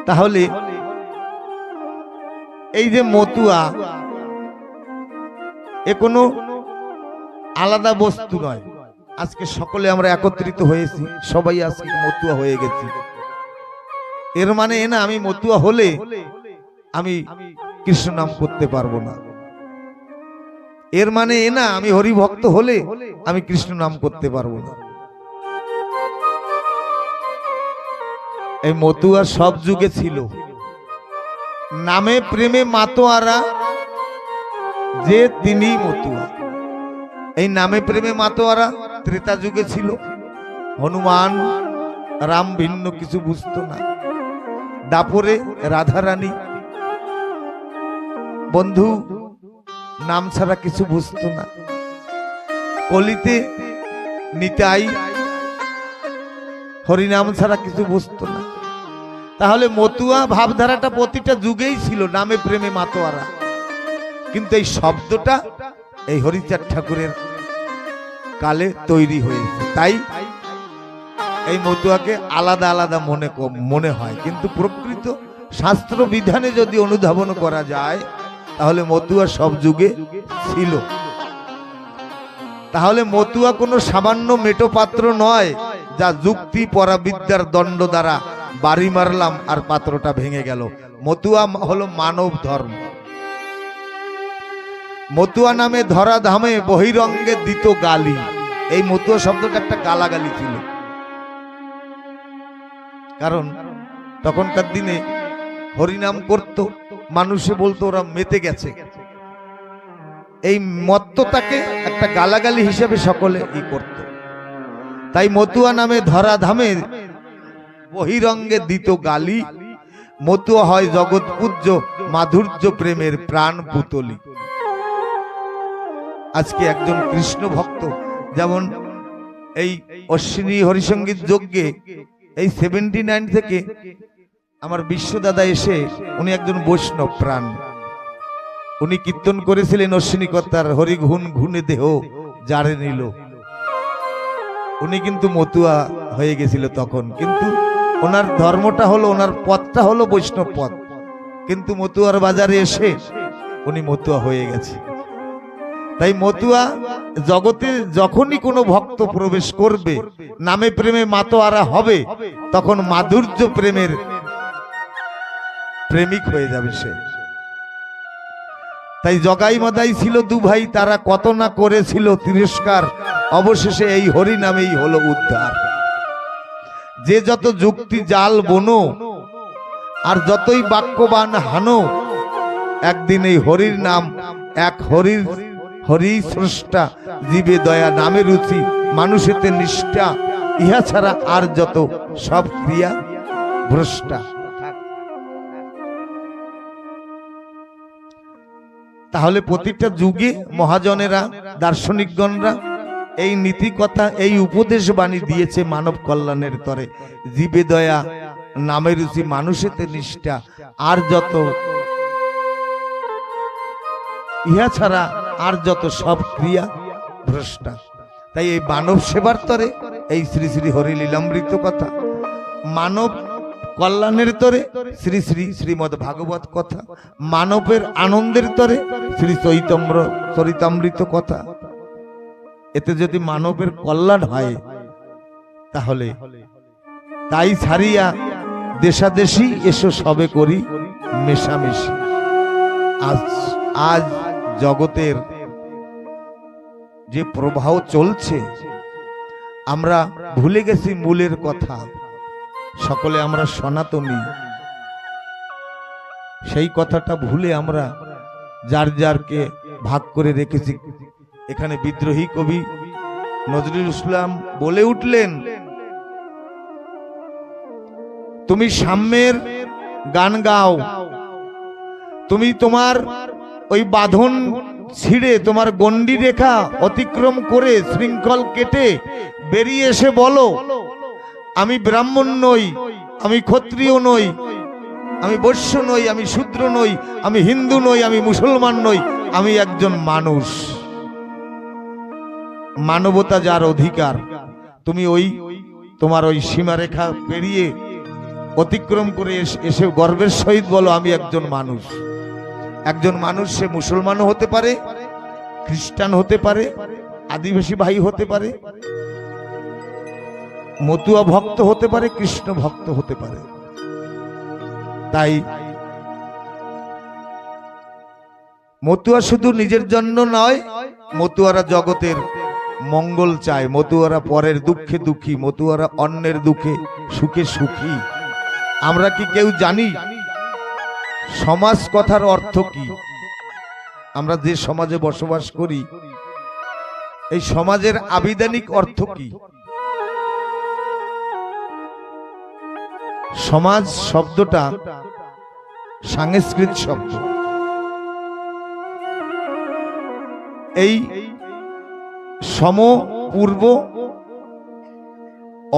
তাহলে এই যে মতুয়া, এ কোনো আলাদা বস্তু নয়। আজকে সকলে আমরা একত্রিত হয়েছি, সবাই আজকে মতুয়া হয়ে গেছি। এর মানে এ না আমি মতুয়া হলে আমি কৃষ্ণ নাম করতে পারবো না। এর মানে এ না আমি হরিভক্ত হলে আমি কৃষ্ণ নাম করতে পারবো না। এই মতুয়া সব যুগে ছিল। নামে প্রেমে মাতোয়ারা যে তিনি মতুয়া। এই নামে প্রেমে মাতোয়ারা ত্রেতা যুগে ছিল। হনুমান রাম ভিন্ন কিছু বুঝতো না। দাপরে রাধারানী বন্ধু নাম ছাড়া কিছু বুঝতো না। কলিতে নিতাই হরিনাম ছাড়া কিছু বুঝতো না। তাহলে মতুয়া ভাবধারাটা প্রতিটা যুগেই ছিল, নামে প্রেমে মাতোয়ারা। কিন্তু এই শব্দটা এই হরিচাঁদ ঠাকুরের কালে তৈরি হয়েছে, তাই এই মতুয়াকে আলাদা আলাদা মনে হয়। কিন্তু প্রকৃত শাস্ত্র বিধানে যদি অনুধাবন করা যায় তাহলে মতুয়া সব যুগে ছিল। তাহলে মতুয়া কোনো সামান্য মেটোপাত্র নয় যা যুক্তি পরাবিদ্যার দণ্ড দ্বারা বাড়ি মারলাম আর পাত্রটা ভেঙে গেল। মতুয়া হলো মানব ধর্ম। মতুয়া নামে ধরা ধামে বহিরঙ্গে দিত গালি। এই মতুয়া শব্দটা একটা গালাগালি ছিল। কারণ তখনকার দিনে হরিনাম করত, মানুষে বলতো ওরা মেতে গেছে। এই মত্ততাকে একটা গালাগালি হিসেবে সকলে করত। তাই মতুয়া নামে ধরা ধামে বহিরঙ্গে দিত গালি। মতুয়া হয় জগৎ পূজ্য মাধুর্য প্রেমের প্রাণ পুতলি। আজকে একজন কৃষ্ণ ভক্ত, যেমন এই অশ্বিনী হরিসঙ্গীত যজ্ঞে এই 79 থেকে আমার বিশ্বদাদা এসে, উনি একজন বৈষ্ণব প্রাণ, উনি কীর্তন করেছিলেন অশ্বিনী কর্তার হরি ঘুন ঘুনে দেহ জারে নিল। উনি কিন্তু মতুয়া হয়ে গেছিল তখন, কিন্তু ওনার ধর্মটা হলো, ওনার পথটা হলো বৈষ্ণব পথ, কিন্তু মতুয়ার বাজারে এসে উনি মতুয়া হয়ে গেছে। তাই মতুয়া জগতে যখনই কোনো ভক্ত প্রবেশ করবে, নামে প্রেমে মাতোয়ারা হবে, তখন মাধুর্য প্রেমের প্রেমিক হয়ে যাবে সে। তাই জগাই মাদাই ছিল দু ভাই, তারা কত না করেছিল তিরস্কার, অবশেষে এই হরি নামেই হলো উদ্ধার। যে যত যুক্তি জাল বোনো আর যতই বাক্যবান হানো, একদিন এই হরির নাম এক হরি স্রষ্টা, জীবে দয়া নামে রুচি মানুষেতে নিষ্ঠা, ইহা ছাড়া আর যত সব ক্রিয়া ভ্রষ্টা। তাহলে প্রতিটা যুগে মহাজনেরা দার্শনিকগণরা এই নীতি কথা, এই উপদেশ বাণী দিয়েছে মানব কল্যাণের তরে। জীবে দয়া নামে রুচি মানুষেতে নিষ্ঠা, আর যত ইহা ছাড়া আর যত সব ক্রিয়া ভ্রষ্টা। তাই এই মানব সেবার তরে এই শ্রী শ্রী হরি লীলামৃত কথা, মানব কল্যাণের তরে শ্রী শ্রী শ্রীমদ ভাগবত কথা, মানবের আনন্দের তরে শ্রী চরিতামৃত কথা। এতে যদি মানবের কল্যাণ হয়, তাহলে তাই ছাড়িয়া দেশাদেশি এসো সবে করি মেশামেশি। আজ জগতের যে প্রবাহ চলছে, আমরা ভুলে গেছি মূলের কথা। সকলে আমরা সনাতনী, সেই কথাটা ভুলে আমরা যার যারকে ভাগ করে রেখেছি। এখানে বিদ্রোহী কবি নজরুল ইসলাম বলে উঠলেন, তুমি সাম্যের গান গাও, তুমি তোমার ওই বাঁধন ছিঁড়ে, তোমার গণ্ডি রেখা অতিক্রম করে শৃঙ্খল কেটে বেরিয়ে এসে বলো, আমি ব্রাহ্মণ নই, আমি ক্ষত্রিয় নই, আমি বৈশ্য নই, আমি শূদ্র নই, আমি হিন্দু নই, আমি মুসলমান নই, আমি একজন মানুষ। মানবতা যার অধিকার, তুমি ওই তোমার ওই সীমারেখা পেরিয়ে অতিক্রম করে এসে গর্বের সহিত বলো আমি একজন মানুষ। একজন মানুষ সে মুসলমানও হতে পারে, খ্রিস্টান হতে পারে, আদিবাসী ভাই হতে পারে, মতুয়া ভক্ত হতে পারে, কৃষ্ণ ভক্ত হতে পারে। তাই মতুয়া শুধু নিজের জন্য নয়, মতুয়ারা জগতের মঙ্গল চায়, মতুয়ারা পরের দুঃখে দুঃখী, মতুয়ারা অন্যের দুঃখে সুখে সুখী। আমরা কি কেউ জানি সমাজ কথার অর্থ কি? আমরা যে সমাজে বসবাস করি এই সমাজের আবিধানিক অর্থ কি? সমাজ শব্দটা সংস্কৃত শব্দ। এই সম পূর্ব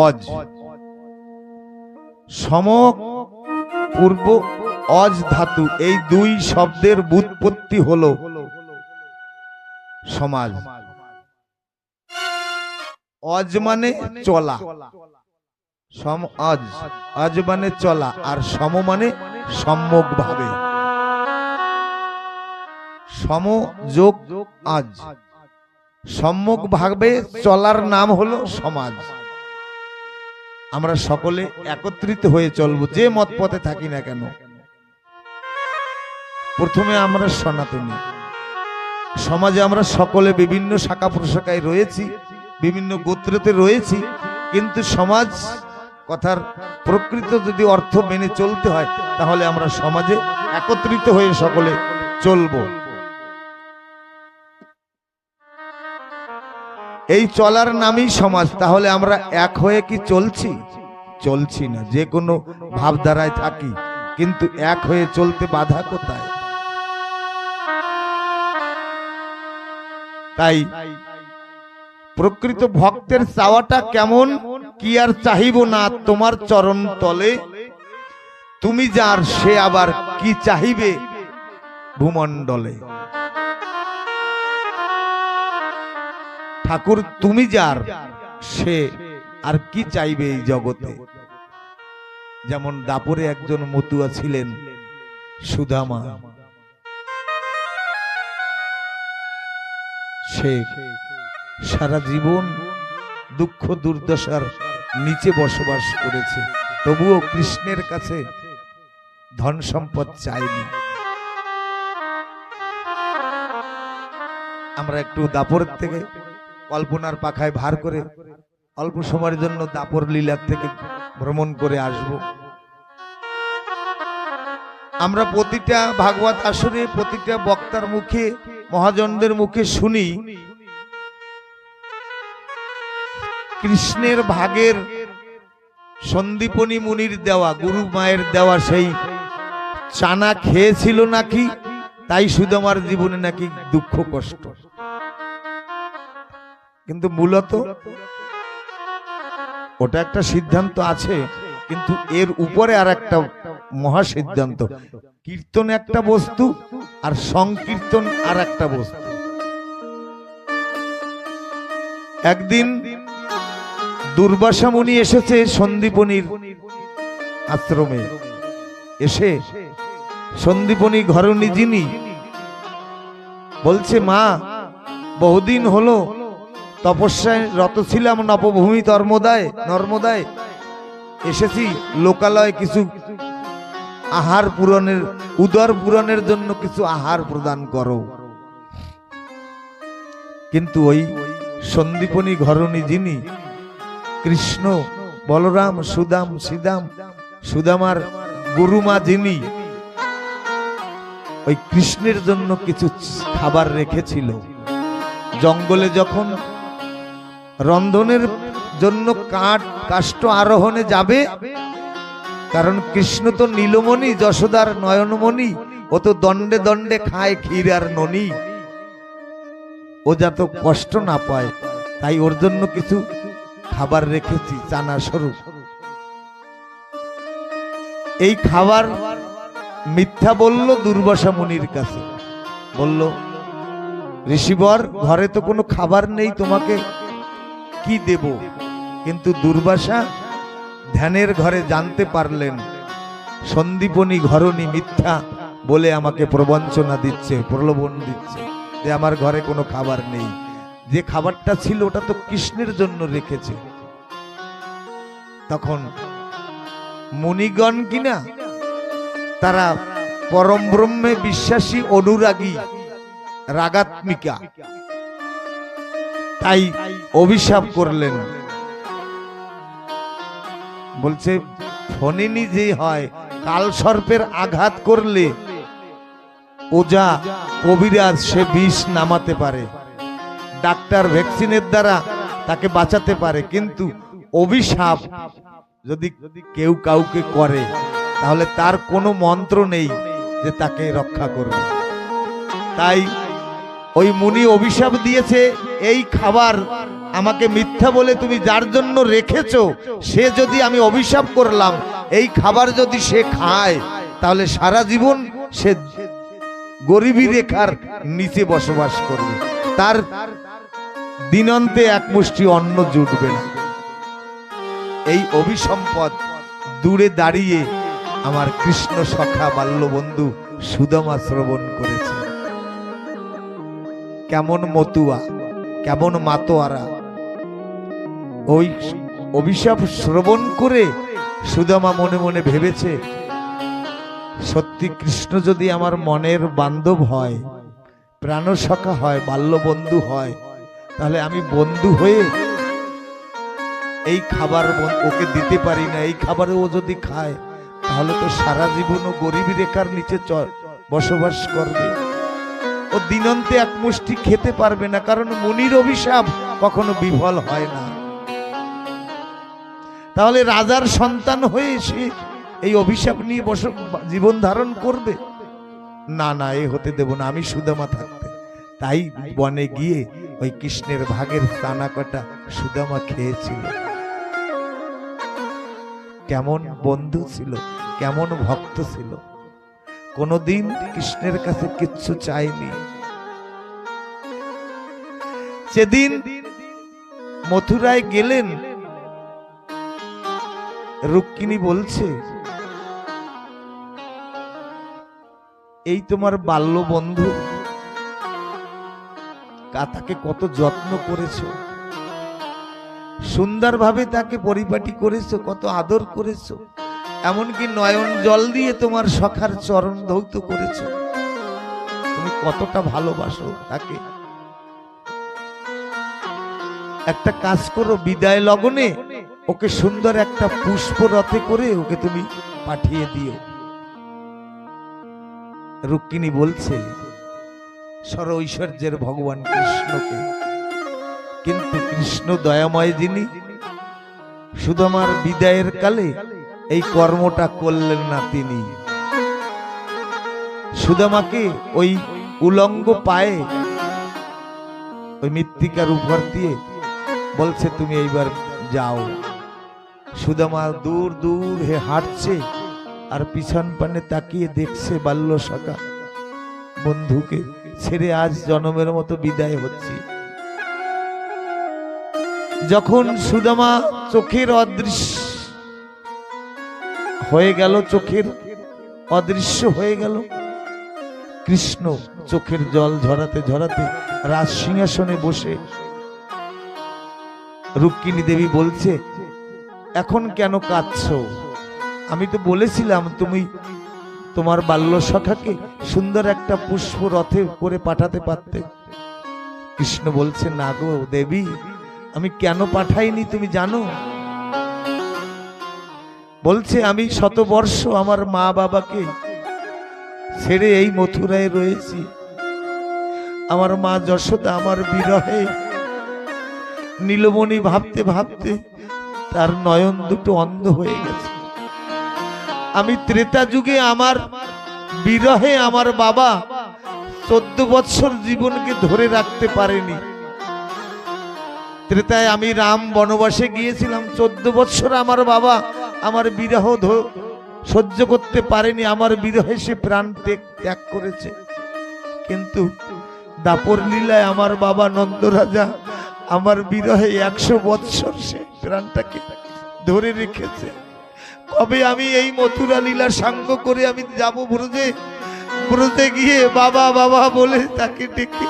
অজ, সম পূর্ব অজ ধাতু, এই দুই শব্দের ব্যুৎপত্তি হলো সমাজ। অজ মানে চলা, সম অজ, অজ মানে চলা, আর সম মানে সম্যক ভাবে। সম যোগ অজ, সম্যক ভাবে চলার নাম হলো সমাজ। আমরা সকলে একত্রিত হয়ে চলবো, যে মত পথে থাকি না কেন। প্রথমে আমরা সনাতনী সমাজে, আমরা সকলে বিভিন্ন শাখা প্রশাখায় রয়েছি, বিভিন্ন গোত্রতে রয়েছি, কিন্তু সমাজ কথার প্রকৃত যদি অর্থ মেনে চলতে হয় তাহলে আমরা সমাজে একত্রিত হয়ে সকলে চলবো। এই চলার নামই সমাজ। তাহলে আমরা এক হয়ে কি চলছি? চলছি না। যে কোনো ভাবধারায় থাকি, কিন্তু এক হয়ে চলতে বাধা কোথায়? তাই প্রকৃত ভক্তের চাওয়াটা কেমন? কি আর চাহিব না তোমার চরণ তলে, তুমি যার সে আবার কি চাহিবে ভূমণ্ডলে। ঠাকুর তুমি যার সে আর কি চাইবে এই জগতে। যেমন দাপরে একজন মতুয়া ছিলেন সুদামা, সে সারা জীবন দুঃখ দুর্দশার নিচে বসবাস করেছে, তবুও কৃষ্ণের কাছে ধন সম্পদ চাইনি। আমরা একটু দাপর থেকে কল্পনার পাখায় ভার করে অল্প সময়ের জন্য দাপর লীলার থেকে ভ্রমণ করে আসব। আমরা প্রতিটা ভাগবত আসরে, প্রতিটা বক্তার মুখে, মহাজনদের মুখে শুনি কৃষ্ণের ভাগের সন্দীপনী মুনির দেওয়া, গুরু মায়ের দেওয়া সেই চানা খেয়েছিল নাকি, তাই সুদামার জীবনে নাকি দুঃখ কষ্ট। কিন্তু মূলত ওটা একটা সিদ্ধান্ত আছে, কিন্তু এর উপরে আর একটা মহা সিদ্ধান্ত। কীর্তন একটা বস্তু আর সংকীর্তন আর একটা বস্তু। একদিন দুর্বাসা মুনি এসেছে সন্দীপনীর আশ্রমে। এসে সন্দীপনী ঘরণী যিনি বলছে, মা বহুদিন হলো তপস্যায় রত ছিলাম নবভূমি নর্মদায়, এসেছি লোকালয়ে কিছু আহার পূরণের, উদর পূরণের জন্য কিছু আহার প্রদান করো। কিন্তু ওই সন্দীপনী ঘরণী যিনি কৃষ্ণ, বলরাম, সুদামার গুরুমা যিনি, ওই কৃষ্ণের জন্য কিছু খাবার রেখেছিল। জঙ্গলে যখন রন্ধনের জন্য কাষ্ঠ আরোহণে যাবে, কারণ কৃষ্ণ তো নীলমণি, যশোদার নয়নমণি, ও তো দণ্ডে দণ্ডে খায় ক্ষীর আর ননি, ও যাতে কষ্ট না পায়, তাই ওর জন্য কিছু খাবার রেখেছি চানা স্বরূপ। এই খাবার মিথ্যা বলল দুর্বাসা মুনির কাছে, বলল, ঋষিবর ঘরে তো কোনো খাবার নেই, তোমাকে কি দেব? কিন্তু দুর্বাসা ধ্যানের ঘরে জানতে পারলেন সন্দীপনী ঘরণী মিথ্যা বলে আমাকে প্রবঞ্চনা দিচ্ছে, প্রলোভন দিচ্ছে যে আমার ঘরে কোনো খাবার নেই। যে খাবারটা ছিল ওটা তো কৃষ্ণের জন্য রেখেছে। তখন মুনিগণ কিনা তারা পরম ব্রহ্মে বিশ্বাসী, অনুরাগী, রাগাত্মিকা, তাই অভিশাপ করলেন। বলছে ফণিনী যে হয়, কাল সর্পের আঘাত করলে ওজা কবিরাজ সে বিষ নামাতে পারে, ডাক্তার ভ্যাকসিনের দ্বারা তাকে বাঁচাতে পারে, কিন্তু অভিশাপ যদি কেউ কাউকে করে তাহলে তার কোনো মন্ত্র নেই যে তাকে রক্ষা করবে। তাই ওই মুনি অভিশাপ দিয়েছে, এই খাবার আমাকে মিথ্যা বলে তুমি যার জন্য রেখেছো, সে যদি আমি অভিশাপ করলাম এই খাবার যদি সে খায় তাহলে সারা জীবন সে গরিবী রেখার নিচে বসবাস করবে, তার দিনন্তে এক মুষ্টি অন্ন জুটবে না। এই অভিসম্পদ দূরে দাঁড়িয়ে আমার কৃষ্ণ সখা বাল্য বন্ধু সুদামা শ্রবণ করেছে। কেমন মতুয়া, কেমন মাতোয়ারা। ওই অভিশাপ শ্রবণ করে সুদামা মনে মনে ভেবেছে, সত্যি কৃষ্ণ যদি আমার মনের বান্ধব হয়, প্রাণসখা হয়, বাল্য বন্ধু হয়, তাহলে আমি বন্ধু হয়ে এই খাবার ওকে দিতে পারি না। এই খাবারে ও যদি খায় তাহলে তো সারা জীবনও গরিবী রেখার নিচে বসবাস করবে, ও দিনন্তে এক মুষ্টি খেতে পারবে না, কারণ মুনির অভিশাপ কখনো বিফল হয় না। তাহলে রাজার সন্তান হয়ে সে এই অভিশাপ নিয়ে জীবন ধারণ করবে না, না, এ হতে দেব না আমি সুদামা থাকতে। তাই বনে গিয়ে ওই কৃষ্ণের ভাগের দানা কটা সুদামা খেয়েছিল। কেমন বন্ধু ছিল, কেমন ভক্ত ছিল, কোনদিন কৃষ্ণের কাছে কিচ্ছু চাইনি। সেদিন মথুরায় গেলেন, রুক্মিণী বলছে, এই তোমার বাল্য বন্ধু, তাকে কত যত্ন করেছো, সুন্দরভাবে তাকে পরিপাটি করেছো, কত আদর করেছো, এমনকি নয়ন জল দিয়ে তোমার সখার চরণ ধৌত করেছো, তুমি কতটা ভালোবাসো তাকে। একটা কাজ করো, বিদায় লগনে ওকে সুন্দর একটা পুষ্প রথে করে ওকে তুমি পাঠিয়ে দিও। রুক্মিণী বলছে সর ঐশ্বর্যের ভগবান কৃষ্ণকে, কিন্তু কৃষ্ণ দয়াময় যিনি, সুদামার বিদায়ের কালে এই কর্মটা করলেন না তিনি। সুদামাকে ওই উলঙ্গ পায়ে ওই মৃত্তিকার উপর দিয়ে বলছে তুমি এইবার যাও। সুদামা দূর দূর হে হাঁটছে আর পিছন পানে তাকিয়ে দেখছে বাল্য সখা বন্ধুকে ছেড়ে আজ জনমের মতো বিদায় হচ্ছে। যখন সুদামা চোখের অদৃশ্য হয়ে গেল, চোখের অদৃশ্য হয়ে গেল, কৃষ্ণ চোখের জল ঝরাতে ঝরাতে রাজ সিংহাসনে বসে রুক্মিণী দেবী বলছে, এখন কেন কাঁদছো? আমি তো বলেছিলাম তুমি তোমার বাল্য সখাকে সুন্দর একটা পুষ্প রথে করে পাঠাতে পারতে। কৃষ্ণ বলছে, না গো দেবী, আমি কেন পাঠাইনি তুমি জানো? বলছে, আমি শতবর্ষ আমার মা বাবাকে ছেড়ে এই মথুরায় রয়েছি। আমার মা যশোদা আমার বিরহে নীলমণি ভাবতে ভাবতে তার নয়ন দুটো অন্ধ হয়ে গেছে। আমি ত্রেতা যুগে আমার বিরহে আমার বাবা 14 বছর জীবনকে ধরে রাখতে পারেনি। ত্রেতায় আমি রাম বনবাসে গিয়েছিলাম, 14 বছর আমার বাবা আমার বিরহ সহ্য করতে পারেনি, আমার বিরহে সে প্রাণ ত্যাগ করেছে। কিন্তু দাপর লীলায় আমার বাবা নন্দ রাজা আমার বিরহে 100 বছর সে প্রাণটাকে ধরে রেখেছে। কবে আমি এই মথুরা লীলা সাঙ্গ করে আমি যাব ব্রজে, ব্রজে গিয়ে বাবা বাবা বলে তাকে ডেকে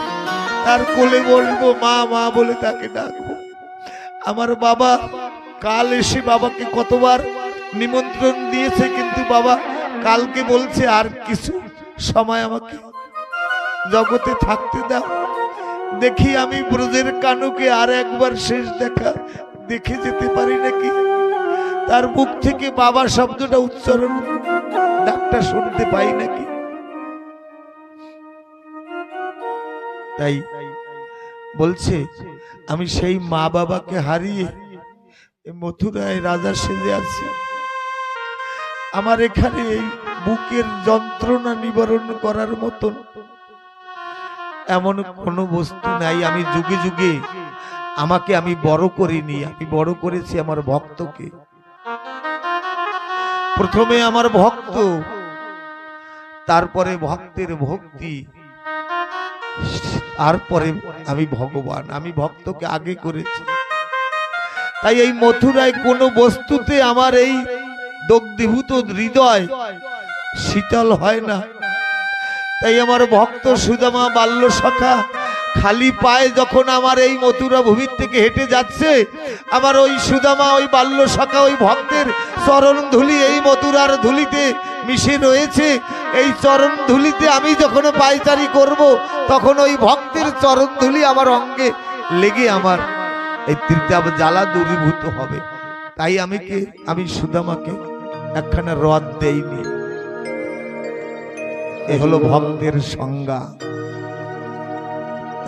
তার কোলে বলবো, মা মা বলে তাকে ডাকবো। আমার বাবা কাল এসে বাবাকে কতবার নিমন্ত্রণ দিয়েছে, কিন্তু বাবা কালকে বলছে আর কিছু সময় আমাকে জগতে থাকতে দাও, দেখি আমি ব্রজের কানুকে আর একবার শেষ দেখা দেখে যেতে পারি নাকি। তার মুখ থেকে বাবা শব্দটা উচ্চারণ ডাকটা শুনতে পাই নাকি। তাই বলছে আমি সেই মা বাবাকে হারিয়ে মথুরায় রাজা সেজে আছি। আমার এখানে এই বুকের যন্ত্রণা নিবারণ করার মতন এমন কোনো বস্তু নাই। আমি যুগে যুগে আমাকে আমি বড় করিনি, আমি বড় করেছি আমার ভক্তকে। প্রথমে আমার ভক্ত, তারপরে ভক্তের ভক্তি, তারপরে আমি ভগবান। আমি ভক্তকে আগে করেছি। তাই এই মথুরায় কোনো বস্তুতে আমার এই দগ্ধীভূত হৃদয় শীতল হয় না। তাই আমার ভক্ত সুদামা বাল্য সখা খালি পায়ে যখন আমার এই মথুরা ভূমির থেকে হেঁটে যাচ্ছে, আমার ওই সুদামা ওই বাল্য সখা ওই ভক্তের চরণ ধুলি এই মথুরার ধুলিতে মিশে রয়েছে। এই চরণ ধুলিতে আমি যখন পায়চারি করব, তখন ওই ভক্তের চরণ ধুলি আমার অঙ্গে লেগে আমার এই ত্রিতাপ জ্বালা দূরীভূত হবে। তাই আমি সুদামাকে একখানা রদ দেইনি। এ হলো ভক্তের সংজ্ঞা।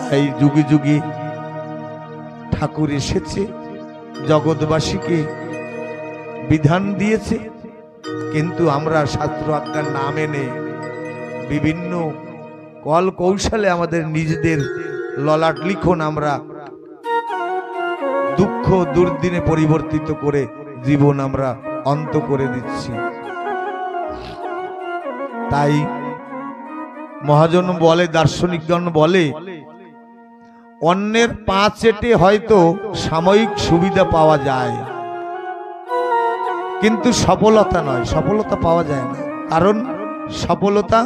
তাই যুগে যুগে ঠাকুর এসেছে, জগৎবাসীকে বিধান দিয়েছে, কিন্তু আমরা শাস্ত্র আজ্ঞা না মেনে বিভিন্ন কল কৌশলে আমাদের নিজেদের ললাট লিখন আমরা দুঃখ দুর্দিনে পরিবর্তিত করে জীবন আমরা অন্ত করে দিচ্ছি। তাই মহাজন বলে, দার্শনিকগণ বলে, অন্যের পা চেটে হয়তো সাময়িক সুবিধা পাওয়া যায়, কিন্তু সফলতা নয়, সফলতা পাওয়া যায় না। কারণ সফলতা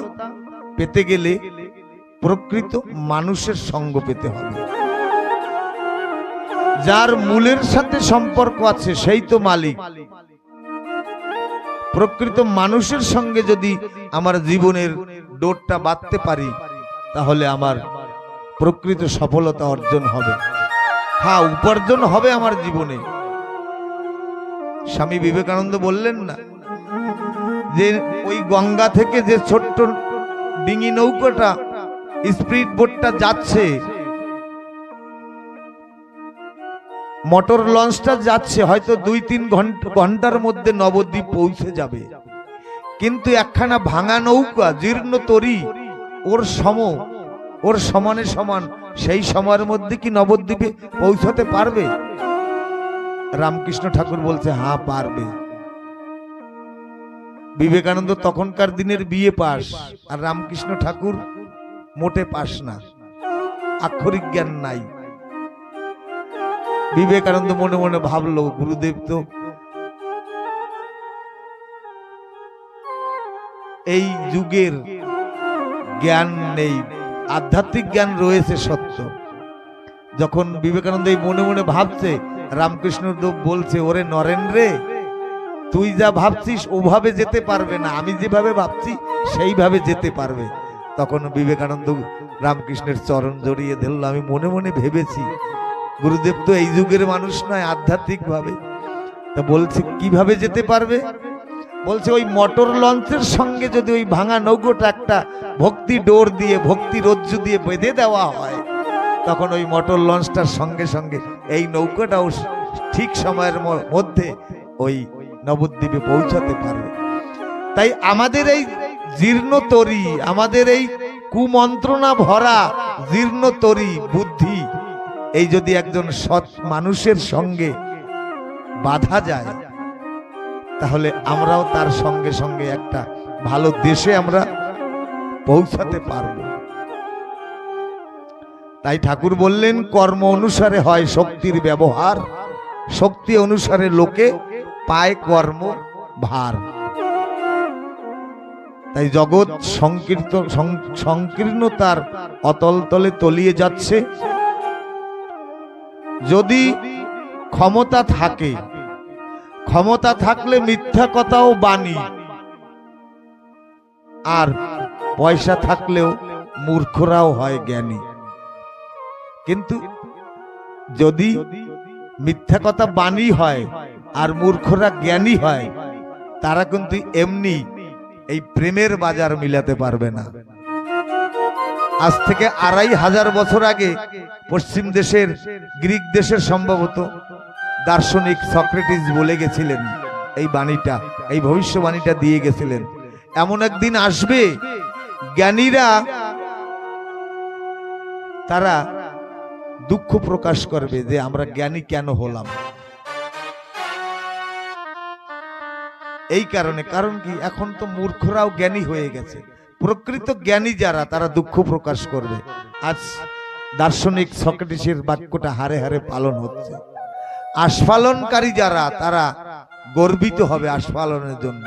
পেতে গেলে প্রকৃত মানুষের সঙ্গ পেতে হবে। যার মূলের সাথে সম্পর্ক আছে সেই তো মালিক। প্রকৃত মানুষের সঙ্গে যদি আমার জীবনের ডোরটা বাঁধতে পারি, তাহলে আমার প্রকৃত সফলতা অর্জন হবে। হ্যাঁ, উপার্জন হবে আমার জীবনে। স্বামী বিবেকানন্দ বললেন না যে ওই গঙ্গা থেকে যে ছোট্ট ডিঙি নৌকাটা স্পিড বোটটা যাচ্ছে, মোটর লঞ্চটা যাচ্ছে, হয়তো 2-3 ঘন্টার মধ্যে নবদ্বীপ পৌঁছে যাবে, কিন্তু একখানা ভাঙা নৌকা জীর্ণ তরী ওর সমানে সমান সেই সময়ের মধ্যে কি নবদ্বীপে পৌঁছতে পারবে? রামকৃষ্ণ ঠাকুর বলছে হ্যাঁ পারবে। বিবেকানন্দ তখনকার দিনের বিএ পাস, আর রামকৃষ্ণ ঠাকুর মোটে পাস না, আক্ষরিক জ্ঞান নাই। বিবেকানন্দ মনে মনে ভাবলো, গুরুদেব তো এই যুগের জ্ঞান নেই, আধ্যাত্মিক জ্ঞান রয়েছে সত্য। যখন বিবেকানন্দ এই মনে মনে ভাবছে, রামকৃষ্ণ দেব বলছে, ওরে নরেন রে, তুই যা ভাবছিস ওভাবে যেতে পারবে না, আমি যেভাবে ভাবছি সেইভাবে যেতে পারবে। তখন বিবেকানন্দ রামকৃষ্ণের চরণ জড়িয়ে ধরল। আমি মনে মনে ভেবেছি, গুরুদেব তো এই যুগের মানুষ নয়, আধ্যাত্মিক ভাবে। তা বলছে কিভাবে যেতে পারবে? বলছে ওই মোটর লঞ্চের সঙ্গে যদি ওই ভাঙা নৌকোটা একটা ভক্তি ডোর দিয়ে, ভক্তি রজ্জু দিয়ে বেঁধে দেওয়া হয়, তখন ওই মোটর লঞ্চটার সঙ্গে সঙ্গে এই নৌকাটাও ঠিক সময়ের মধ্যে ওই নবদ্বীপে পৌঁছাতে পারবে। তাই আমাদের এই জীর্ণ তরী, আমাদের এই কুমন্ত্রণা ভরা জীর্ণ তরী বুদ্ধি, এই যদি একজন সৎ মানুষের সঙ্গে বাধা যায়, তাহলে আমরাও তার সঙ্গে সঙ্গে একটা ভালো দেশে আমরা পৌঁছাতে পারব। তাই ঠাকুর বললেন, কর্ম অনুসারে হয় শক্তির ব্যবহার, শক্তি অনুসারে লোকে পায় কর্ম ভার। তাই জগৎ সংকীর্ণতার অতল তলে তলিয়ে যাচ্ছে। যদি ক্ষমতা থাকে, ক্ষমতা থাকলে মিথ্যা কথাও বাণী, আর পয়সা থাকলেও মূর্খরাও হয় জ্ঞানী। কিন্তু যদি মিথ্যা কথা বাণী হয় আর মূর্খরা জ্ঞানী হয়, তারা কিন্তু এমনি এই প্রেমের বাজার মিলাতে পারবে না। আজ থেকে 2500 বছর আগে পশ্চিম দেশের, গ্রিক দেশের সম্ভবত দার্শনিক সক্রেটিস বলে গেছিলেন এই বাণীটা, এই ভবিষ্যবাণীটা দিয়ে গেছিলেন, এমন একদিন আসবে জ্ঞানীরা তারা দুঃখ প্রকাশ করবে যে আমরা জ্ঞানী কেন হলাম। এই কারণে, কারণ কি এখন তো মূর্খরাও জ্ঞানী হয়ে গেছে। প্রকৃত জ্ঞানী যারা তারা দুঃখ প্রকাশ করবে। আজ দার্শনিক সক্রেটিসের বাক্যটা হারে হারে পালন হচ্ছে। আস্ফালনকারী যারা তারা গর্বিত হবে আস্ফালনের জন্য।